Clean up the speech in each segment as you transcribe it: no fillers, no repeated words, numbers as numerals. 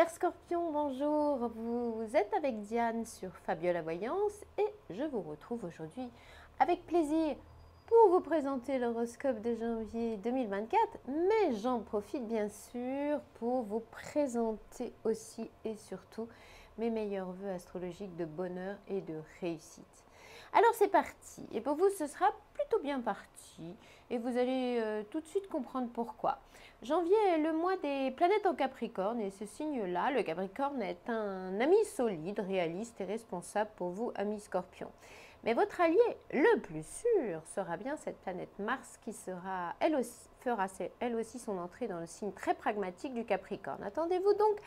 Chers scorpions, bonjour, vous êtes avec Diane sur Fabiola Voyance et je vous retrouve aujourd'hui avec plaisir pour vous présenter l'horoscope de janvier 2024, mais j'en profite bien sûr pour vous présenter aussi et surtout mes meilleurs vœux astrologiques de bonheur et de réussite. Alors c'est parti, et pour vous ce sera plutôt bien parti et vous allez tout de suite comprendre pourquoi. Janvier est le mois des planètes en Capricorne et ce signe-là, le Capricorne, est un ami solide, réaliste et responsable pour vous, amis Scorpions. Mais votre allié le plus sûr sera bien cette planète Mars qui sera, fera elle aussi son entrée dans le signe très pragmatique du Capricorne. Attendez-vous donc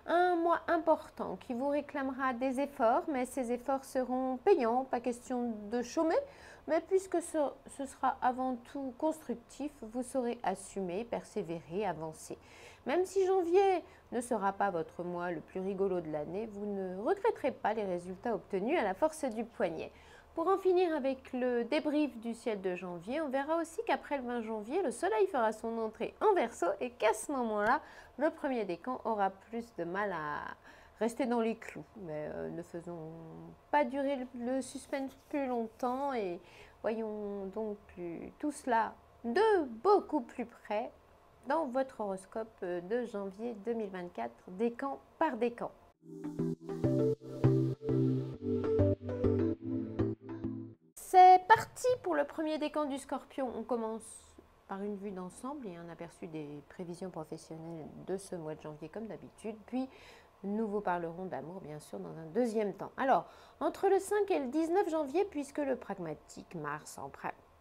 un mois important qui vous réclamera des efforts, mais ces efforts seront payants, pas question de chômer, mais puisque ce sera avant tout constructif, vous saurez assumer, persévérer, avancer. Même si janvier ne sera pas votre mois le plus rigolo de l'année, vous ne regretterez pas les résultats obtenus à la force du poignet. Pour en finir avec le débrief du ciel de janvier, on verra aussi qu'après le 20 janvier, le soleil fera son entrée en Verseau et qu'à ce moment-là, le premier décan aura plus de mal à rester dans les clous. Mais ne faisons pas durer le suspense plus longtemps et voyons donc tout cela de beaucoup plus près dans votre horoscope de janvier 2024, décan par décan. C'est parti pour le premier décan du Scorpion. On commence par une vue d'ensemble et un aperçu des prévisions professionnelles de ce mois de janvier comme d'habitude. Puis nous vous parlerons d'amour bien sûr dans un deuxième temps. Alors, entre le 5 et le 19 janvier, puisque le pragmatique Mars en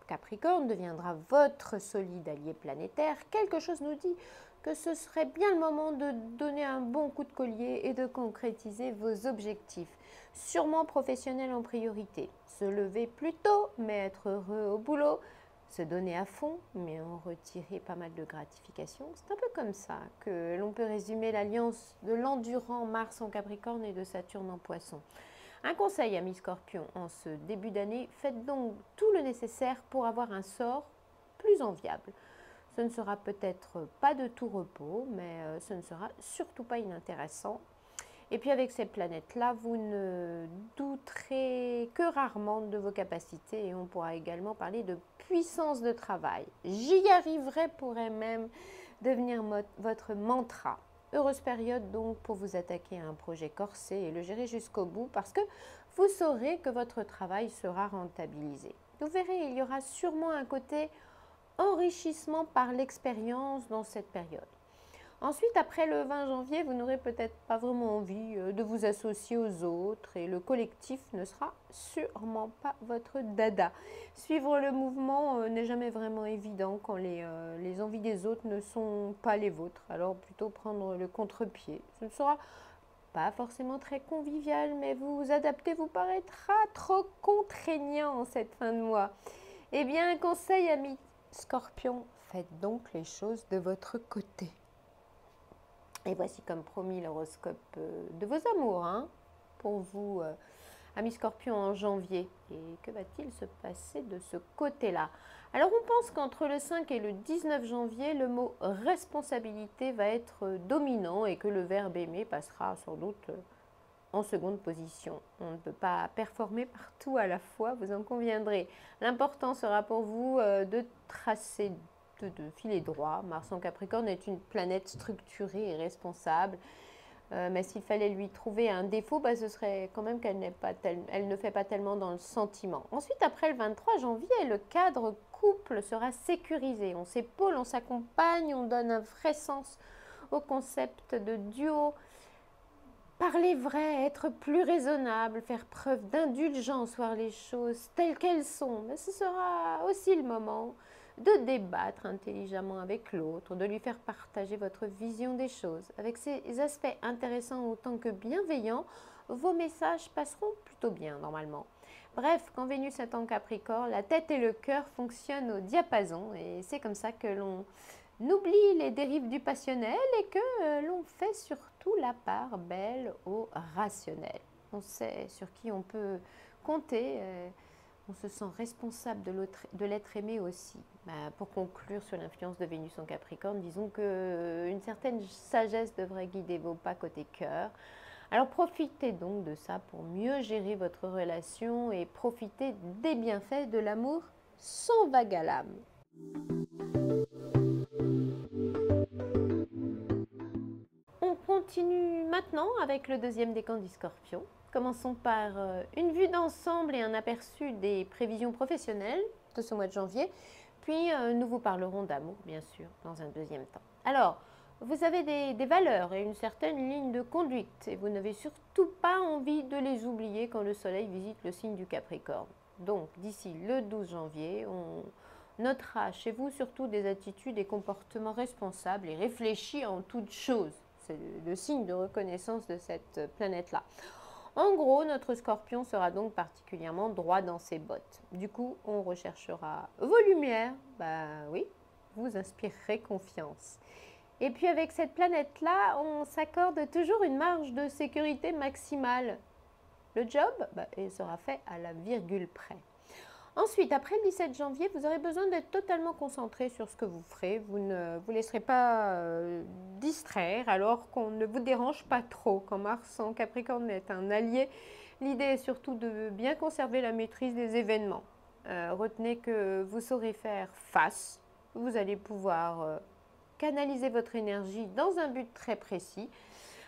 Capricorne deviendra votre solide allié planétaire, quelque chose nous dit que ce serait bien le moment de donner un bon coup de collier et de concrétiser vos objectifs, sûrement professionnels en priorité. Se lever plus tôt, mais être heureux au boulot, se donner à fond, mais en retirer pas mal de gratification. C'est un peu comme ça que l'on peut résumer l'alliance de l'endurant Mars en Capricorne et de Saturne en Poisson. Un conseil, amis Scorpions, en ce début d'année, faites donc tout le nécessaire pour avoir un sort plus enviable. Ce ne sera peut-être pas de tout repos, mais ce ne sera surtout pas inintéressant. Et puis avec ces planètes-là, vous ne douterez que rarement de vos capacités et on pourra également parler de puissance de travail. J'y arriverai pourrait même devenir votre mantra. Heureuse période donc pour vous attaquer à un projet corsé et le gérer jusqu'au bout parce que vous saurez que votre travail sera rentabilisé. Vous verrez, il y aura sûrement un côté enrichissement par l'expérience dans cette période. Ensuite, après le 20 janvier, vous n'aurez peut-être pas vraiment envie de vous associer aux autres et le collectif ne sera sûrement pas votre dada. Suivre le mouvement n'est jamais vraiment évident quand les envies des autres ne sont pas les vôtres. Alors plutôt prendre le contre-pied. Ce ne sera pas forcément très convivial, mais vous adapter vous paraîtra trop contraignant en cette fin de mois. Eh bien, conseil amis Scorpion, faites donc les choses de votre côté. Et voici comme promis l'horoscope de vos amours, hein, pour vous, amis Scorpions, en janvier. Et que va-t-il se passer de ce côté-là? Alors on pense qu'entre le 5 et le 19 janvier, le mot responsabilité va être dominant et que le verbe aimer passera sans doute en seconde position. On ne peut pas performer partout à la fois, vous en conviendrez. L'important sera pour vous de tracer de filer droit. Mars en Capricorne est une planète structurée et responsable. Mais s'il fallait lui trouver un défaut, ce serait quand même qu'elle ne fait pas tellement dans le sentiment. Ensuite, après le 23 janvier, le cadre couple sera sécurisé. On s'épaule, on s'accompagne, on donne un vrai sens au concept de duo. Parler vrai, être plus raisonnable, faire preuve d'indulgence, voir les choses telles qu'elles sont. Mais ce sera aussi le moment de débattre intelligemment avec l'autre, de lui faire partager votre vision des choses. Avec ces aspects intéressants autant que bienveillants, vos messages passeront plutôt bien normalement. Bref, quand Vénus est en Capricorne, la tête et le cœur fonctionnent au diapason et c'est comme ça que l'on oublie les dérives du passionnel et que l'on fait surtout la part belle au rationnel. On sait sur qui on peut compter On se sent responsable de l'être aimé aussi. Pour conclure sur l'influence de Vénus en Capricorne, disons qu'une certaine sagesse devrait guider vos pas côté cœur. Alors profitez donc de ça pour mieux gérer votre relation et profitez des bienfaits de l'amour sans vague à l'âme. On continue maintenant avec le deuxième décan du Scorpion. Commençons par une vue d'ensemble et un aperçu des prévisions professionnelles de ce mois de janvier. Puis nous vous parlerons d'amour, bien sûr, dans un deuxième temps. Alors, vous avez des valeurs et une certaine ligne de conduite et vous n'avez surtout pas envie de les oublier quand le soleil visite le signe du Capricorne. Donc, d'ici le 12 janvier, on notera chez vous surtout des attitudes et comportements responsables et réfléchis en toutes choses. C'est le signe de reconnaissance de cette planète-là. En gros, notre Scorpion sera donc particulièrement droit dans ses bottes. Du coup, on recherchera vos lumières. Oui, vous inspirerez confiance. Et puis avec cette planète-là, on s'accorde toujours une marge de sécurité maximale. Le job, il sera fait à la virgule près. Ensuite, après le 17 janvier, vous aurez besoin d'être totalement concentré sur ce que vous ferez. Vous ne vous laisserez pas distraire alors qu'on ne vous dérange pas trop. Quand Mars en Capricorne est un allié, l'idée est surtout de bien conserver la maîtrise des événements. Retenez que vous saurez faire face. Vous allez pouvoir canaliser votre énergie dans un but très précis.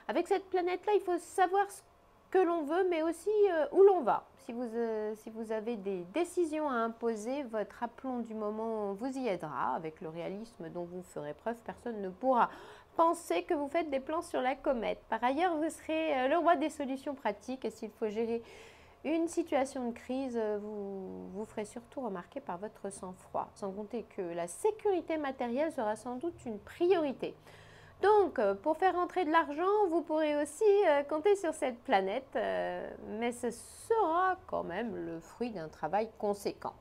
Avec cette planète-là, il faut savoir ce que l'on veut, mais aussi où l'on va. Si vous avez des décisions à imposer, votre aplomb du moment vous y aidera. Avec le réalisme dont vous ferez preuve, personne ne pourra penser que vous faites des plans sur la comète. Par ailleurs, vous serez le roi des solutions pratiques et s'il faut gérer une situation de crise, vous ferez surtout remarquer par votre sang-froid. Sans compter que la sécurité matérielle sera sans doute une priorité. Donc, pour faire rentrer de l'argent, vous pourrez aussi compter sur cette planète, mais ce sera quand même le fruit d'un travail conséquent.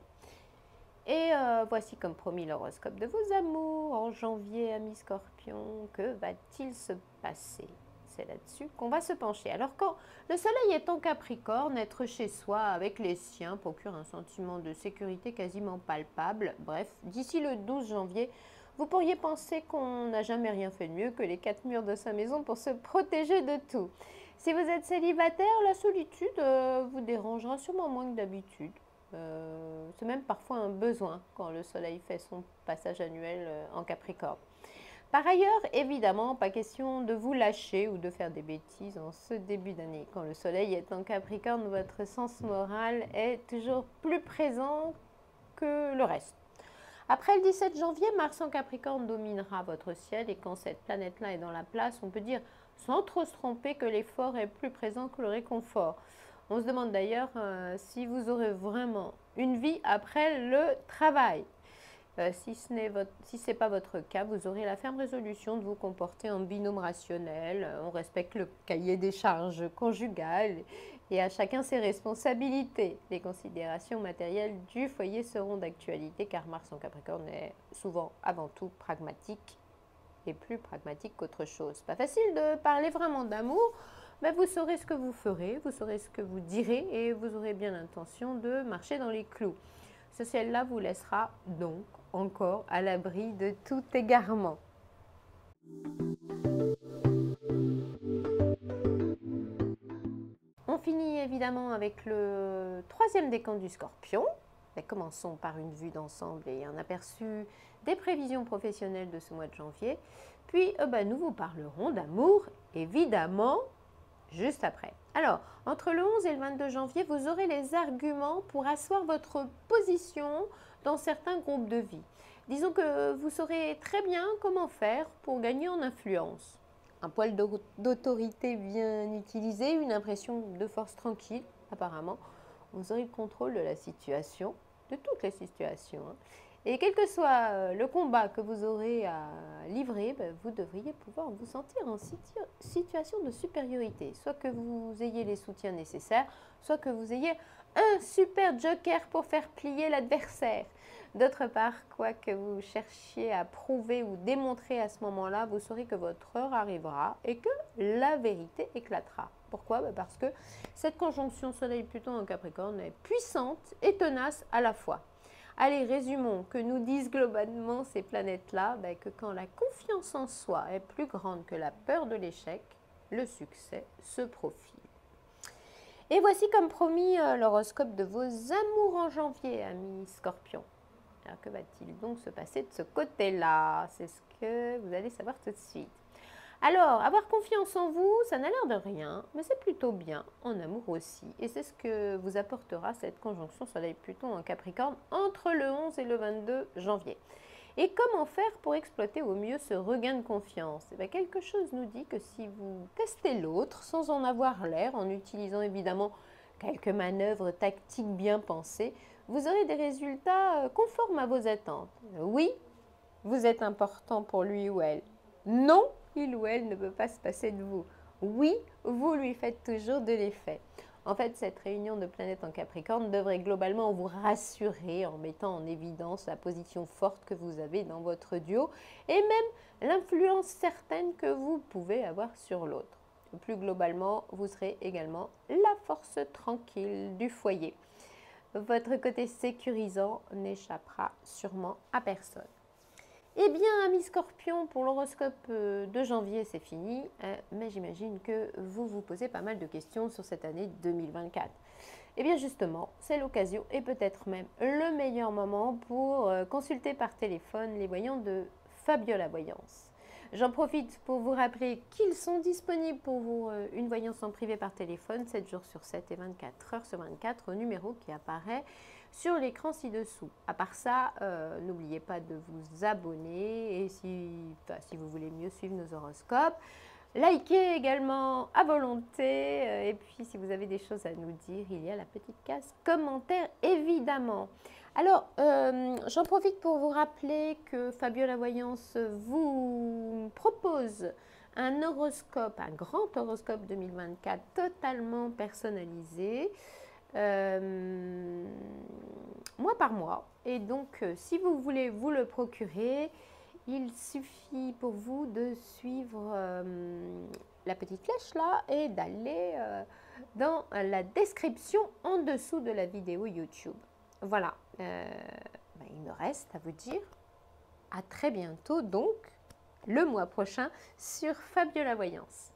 Et voici comme promis l'horoscope de vos amours en janvier, amis Scorpions. Que va-t-il se passer? C'est là-dessus qu'on va se pencher. Alors quand le soleil est en Capricorne, être chez soi avec les siens procure un sentiment de sécurité quasiment palpable. Bref, d'ici le 12 janvier, vous pourriez penser qu'on n'a jamais rien fait de mieux que les 4 murs de sa maison pour se protéger de tout. Si vous êtes célibataire, la solitude vous dérangera sûrement moins que d'habitude. C'est même parfois un besoin quand le soleil fait son passage annuel en Capricorne. Par ailleurs, évidemment, pas question de vous lâcher ou de faire des bêtises en ce début d'année. Quand le soleil est en Capricorne, votre sens moral est toujours plus présent que le reste. Après le 17 janvier, Mars en Capricorne dominera votre ciel et quand cette planète-là est dans la place, on peut dire sans trop se tromper que l'effort est plus présent que le réconfort. On se demande d'ailleurs si vous aurez vraiment une vie après le travail. Si ce n'est pas votre cas, vous aurez la ferme résolution de vous comporter en binôme rationnel. On respecte le cahier des charges conjugales et à chacun ses responsabilités. Les considérations matérielles du foyer seront d'actualité car Mars en Capricorne est souvent avant tout pragmatique et plus pragmatique qu'autre chose. Pas facile de parler vraiment d'amour, mais vous saurez ce que vous ferez, vous saurez ce que vous direz et vous aurez bien l'intention de marcher dans les clous. Ce ciel-là vous laissera donc encore à l'abri de tout égarement. On finit évidemment avec le troisième décan du Scorpion. Mais commençons par une vue d'ensemble et un aperçu des prévisions professionnelles de ce mois de janvier. Puis nous vous parlerons d'amour, évidemment, juste après. Alors, entre le 11 et le 22 janvier, vous aurez les arguments pour asseoir votre position dans certains groupes de vie. Disons que vous saurez très bien comment faire pour gagner en influence. Un poil d'autorité bien utilisé, une impression de force tranquille, apparemment. Vous aurez le contrôle de la situation, de toutes les situations. Et quel que soit le combat que vous aurez à livrer, vous devriez pouvoir vous sentir en situation de supériorité. Soit que vous ayez les soutiens nécessaires, soit que vous ayez un super joker pour faire plier l'adversaire. D'autre part, quoi que vous cherchiez à prouver ou démontrer à ce moment-là, vous saurez que votre heure arrivera et que la vérité éclatera. Pourquoi? Parce que cette conjonction Soleil-Pluton en Capricorne est puissante et tenace à la fois. Allez, résumons, que nous disent globalement ces planètes-là, que quand la confiance en soi est plus grande que la peur de l'échec, le succès se profile. Et voici comme promis l'horoscope de vos amours en janvier, amis Scorpions. Alors que va-t-il donc se passer de ce côté-là? C'est ce que vous allez savoir tout de suite. Alors, avoir confiance en vous, ça n'a l'air de rien, mais c'est plutôt bien en amour aussi. Et c'est ce que vous apportera cette conjonction Soleil-Pluton en Capricorne entre le 11 et le 22 janvier. Et comment faire pour exploiter au mieux ce regain de confiance? Quelque chose nous dit que si vous testez l'autre sans en avoir l'air, en utilisant évidemment quelques manœuvres tactiques bien pensées, vous aurez des résultats conformes à vos attentes. Oui, vous êtes important pour lui ou elle. Non, il ou elle ne peut pas se passer de vous. Oui, vous lui faites toujours de l'effet. En fait, cette réunion de planètes en Capricorne devrait globalement vous rassurer en mettant en évidence la position forte que vous avez dans votre duo et même l'influence certaine que vous pouvez avoir sur l'autre. Plus globalement, vous serez également la force tranquille du foyer. Votre côté sécurisant n'échappera sûrement à personne. Eh bien, amis Scorpions, pour l'horoscope de janvier, c'est fini, mais j'imagine que vous vous posez pas mal de questions sur cette année 2024. Eh bien, justement, c'est l'occasion et peut-être même le meilleur moment pour consulter par téléphone les voyants de Fabiola Voyance. J'en profite pour vous rappeler qu'ils sont disponibles pour vous une voyance en privé par téléphone 7 jours sur 7 et 24 heures sur 24 au numéro qui apparaît sur l'écran ci-dessous. À part ça, n'oubliez pas de vous abonner et si vous voulez mieux suivre nos horoscopes, likez également à volonté et puis si vous avez des choses à nous dire, il y a la petite case commentaire évidemment. Alors, j'en profite pour vous rappeler que Fabiola Voyance vous propose un horoscope, un grand horoscope 2024 totalement personnalisé, mois par mois. Et donc, si vous voulez vous le procurer, il suffit pour vous de suivre la petite flèche là et d'aller dans la description en dessous de la vidéo YouTube. Voilà, il me reste à vous dire à très bientôt donc le mois prochain sur Fabiola Voyance.